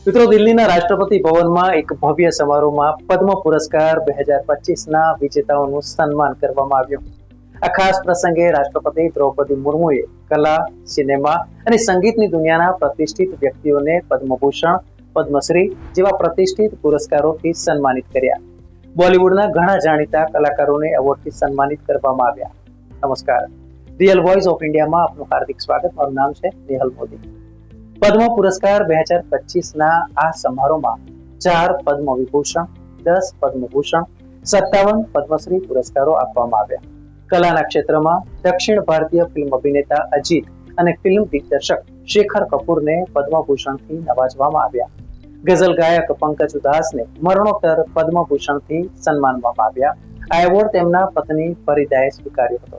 મિત્રો, દિલ્હીના રાષ્ટ્રપતિ ભવનમાં એક ભવ્ય સમારોહમાં પદ્મ પુરસ્કાર 2025ના વિજેતાઓનું સન્માન કરવામાં આવ્યું. આ ખાસ પ્રસંગે રાષ્ટ્રપતિ દ્રૌપદી મુર્મુએ કલા, સિનેમા અને સંગીતની દુનિયાના પ્રતિષ્ઠિત વ્યક્તિઓને પદ્મભૂષણ, પદ્મશ્રી જેવા પ્રતિષ્ઠિત પુરસ્કારોથી સન્માનિત કર્યા. બોલિવૂડના ઘણા જાણીતા કલાકારોને એવોર્ડથી સન્માનિત કરવામાં આવ્યા. નમસ્કાર, રિયલ વોઇસ ઓફ ઇન્ડિયામાં આપનું હાર્દિક સ્વાગત. મારું નામ છે નેહલ મોદી. પદ્મ પુરસ્કાર 2025ના આ સમારોહમાં 4 પદ્મ વિભૂષણ, 10 પદ્મભૂષણ, 57 પદ્મશ્રી પુરસ્કારો આપવામાં આવ્યા. કલાના ક્ષેત્રમાં દક્ષિણ ભારતીય ફિલ્મ અભિનેતા અજીત અને ફિલ્મ દિગ્દર્શક શેખર કપૂરને પદ્મભૂષણથી નવાજવામાં આવ્યા. ગઝલ ગાયક પંકજ ઉધાસને મરણોત્તર પદ્મભૂષણથી સન્માનવામાં આવ્યા. આ એવોર્ડ તેમના પત્ની ફરીદાએ સ્વીકાર્યો હતો.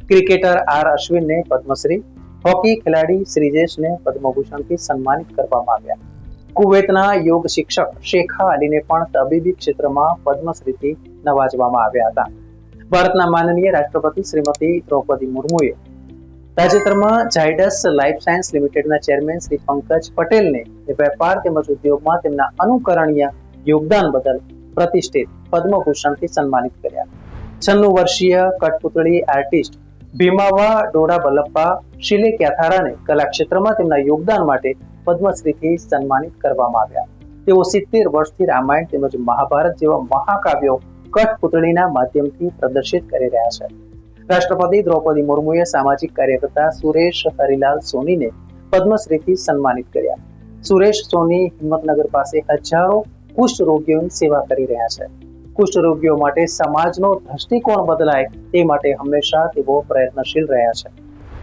ક્રિકેટર આર અશ્વિનને પદ્મશ્રી, હોકી ખેલાડી શ્રીજેશને પદ્મભૂષણથી સન્માનિત કરવામાં આવ્યા. કુવૈતના યોગ શિક્ષક શેખા અલીને પણ તબીબી ક્ષેત્રમાં પદ્મશ્રીથી નવાજવામાં આવ્યા હતા. ભારતના માનનીય રાષ્ટ્રપતિ શ્રીમતી દ્રૌપદી મુર્મુએ તાજેતરમાં ઝાયડસ લાઇફ સાયન્સ લિમિટેડના ચેરમેન શ્રી પંકજ પટેલને વેપાર તેમજ ઉદ્યોગમાં તેમના અનુકરણીય યોગદાન બદલ પ્રતિષ્ઠિત પદ્મભૂષણથી સન્માનિત કર્યા. 96 વર્ષીય કઠપુતળી આર્ટિસ્ટ ભીમાવા ડોડા બલ્લપ્પા શિલેક્યાથારાને કલા ક્ષેત્રમાં તેમના યોગદાન માટે પદ્મશ્રીથી સન્માનિત કરવામાં આવ્યા. તેઓ 70 વર્ષથી રામાયણ તેમજ મહાભારત જેવા મહાકાવ્યો કઠપુતળીના માધ્યમથી પ્રદર્શિત કરી રહ્યા છે. રાષ્ટ્રપતિ દ્રૌપદી મુર્મુએ સામાજિક કાર્યકર્તા સુરેશ હરિલાલ સોનીને પદ્મશ્રીથી સન્માનિત કર્યા. સુરેશ સોની હિંમતનગર પાસે હજારો કુષ્ઠ રોગીઓની સેવા કરી રહ્યા છે. કુષ્ઠ રોગીઓ માટે સમાજનો દ્રષ્ટિકોણ બદલાય તે માટે હંમેશા તેઓ પ્રયત્નશીલ રહ્યા છે.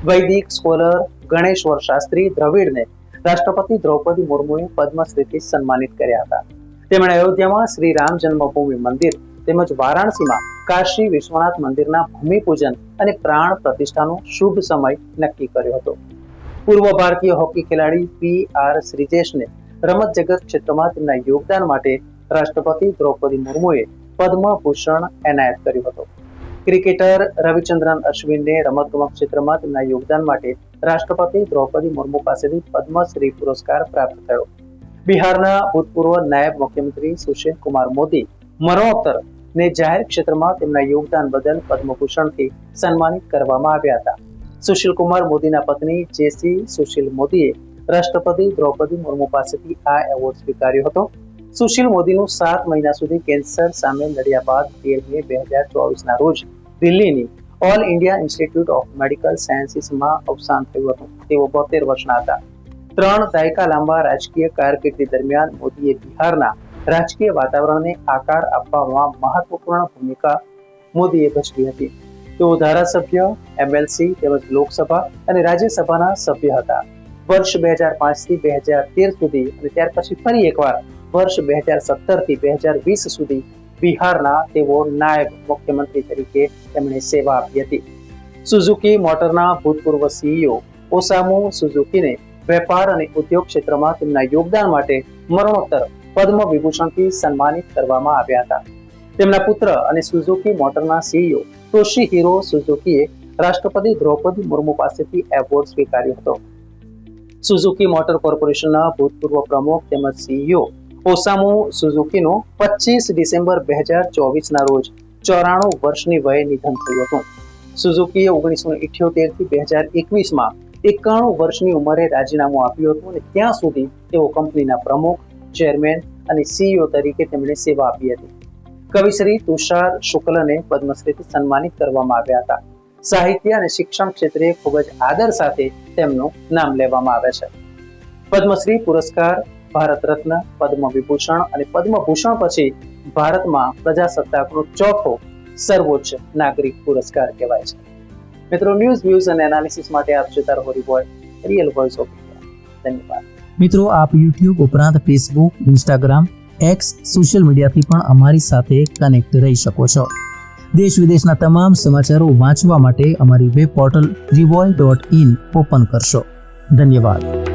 વૈદિક સ્કોલર ગણેશ્વર શાસ્ત્રી દ્રવિડને રાષ્ટ્રપતિ દ્રૌપદી મુર્મુએ પદ્મશ્રીથી સન્માનિત કર્યા હતા. તેમણે અયોધ્યામાં શ્રી રામ જન્મભૂમિ મંદિર તેમજ વારાણસીમાં કાશી વિશ્વનાથ મંદિરના ભૂમિપૂજન અને પ્રાણ પ્રતિષ્ઠાનો શુભ સમય નક્કી કર્યો હતો. પૂર્વ ભારતીય હોકી ખેલાડી PR શ્રીજેશને રમત જગત ક્ષેત્રમાં તેમના યોગદાન માટે રાષ્ટ્રપતિ દ્રૌપદી મુર્મુએ પદ્મભૂષણ એનાયત કર્યો હતો. ક્રિકેટર રવિચંદ્રન અશ્વિનને રમતગમત ક્ષેત્રમાં તેમના યોગદાન માટે રાષ્ટ્રપતિ દ્રૌપદી મુર્મુ પાસેથી પદ્મશ્રી પુરસ્કાર પ્રાપ્ત થયો. બિહારના ભૂતપૂર્વ નાયબ મુખ્યમંત્રી સુશીલ કુમાર મોદી મરણોત્તર ને જાહેર ક્ષેત્રમાં તેમના યોગદાન બદલ પદ્મભૂષણથી સન્માનિત કરવામાં આવ્યા હતા. સુશીલ કુમાર મોદીના પત્ની જેસી સુશીલ મોદીએ રાષ્ટ્રપતિ દ્રૌપદી મુર્મુ પાસેથી આ એવોર્ડ સ્વીકાર્યો હતો. સુશીલ મોદીનું 7 મહિના સુધી કેન્સર સામે લડ્યા બાદ 13 મે 2024ના રોજ દિલ્હીની all India institute of medical સાયન્સીસમાં અવસાન થયું હતું. તેઓ 72 વર્ષના હતા. 3 દાયકા લાંબા રાજકીય કારકિર્દી દરમિયાન મોદીએ બિહારના રાજકીય વાતાવરણને આકાર આપવામાં મહત્વપૂર્ણ ભૂમિકા મોદીએ ભજવી હતી. તેઓ ધારાસભ્ય, MLC તેમજ લોકસભા અને રાજ્યસભાના સભ્ય હતા. વર્ષ 2005 થી 2013 સુધી અને ત્યાર પછી ફરી એકવાર વર્ષ 2017 થી 2020 સુધી બિહારના તેઓ નાયબ મુખ્યમંત્રી તરીકે તેમણે સેવા આપી હતી. સુઝુકી મોટરના ભૂતપૂર્વ CEO ઓસામુ સુઝુકીને વેપાર અને ઉદ્યોગ ક્ષેત્રમાં તેમના યોગદાન માટે મરણોત્તર પદ્મ વિભૂષણથી સન્માનિત કરવામાં આવ્યા હતા. તેમના પુત્ર અને સુઝુકી મોટરના CEO તોશીહિરો સુઝુકીએ રાષ્ટ્રપતિ દ્રૌપદી મુર્મુ પાસેથી એવોર્ડ સ્વીકાર્યો હતો. સુઝુકી મોટર કોર્પોરેશનના ભૂતપૂર્વ પ્રમુખ તેમજ CEO ઓસામુ સુઝુકીનું 25 ડિસેમ્બર 2024ના રોજ 94 વર્ષની વયે નિધન થયું હતું. સુઝુકીએ 1978 થી 2021માં 91 વર્ષની ઉંમરે રાજીનામું આપ્યું હતું અને ત્યાં સુધી તેઓ કંપનીના પ્રમુખ, ચેરમેન અને CEO તરીકે તેમણે સેવા આપી હતી. કવિશ્રી તુષાર શુક્લને પદ્મશ્રીથી સન્માનિત કરવામાં આવ્યા હતા. સાહિત્ય અને શિક્ષણ ક્ષેત્રે ખૂબ જ આદર સાથે તેમનું નામ લેવામાં આવે છે. પદ્મશ્રી પુરસ્કાર ભારત રત્ન, પદ્મ વિભૂષણ અને પદ્મભૂષણ પછી ભારતમાં પ્રજાસત્તાકનો ચોથો સર્વોચ્ચ નાગરિક પુરસ્કાર કહેવાય છે. મિત્રો, ન્યૂઝ વ્યૂઝ અને એનાલિસિસ માટે આપ જોતા રહો રિયલ વોઇસ ઓફ ઇન્ડિયા. ધન્યવાદ. મિત્રો, આપ YouTube ઉપરાંત Facebook, Instagram, X સોશિયલ મીડિયાથી પણ અમારી સાથે કનેક્ટ રહી શકો છો. દેશ વિદેશના તમામ સમાચારો વાંચવા માટે અમારી વેબ પોર્ટલ revolt.in ઓપન કરશો. ધન્યવાદ.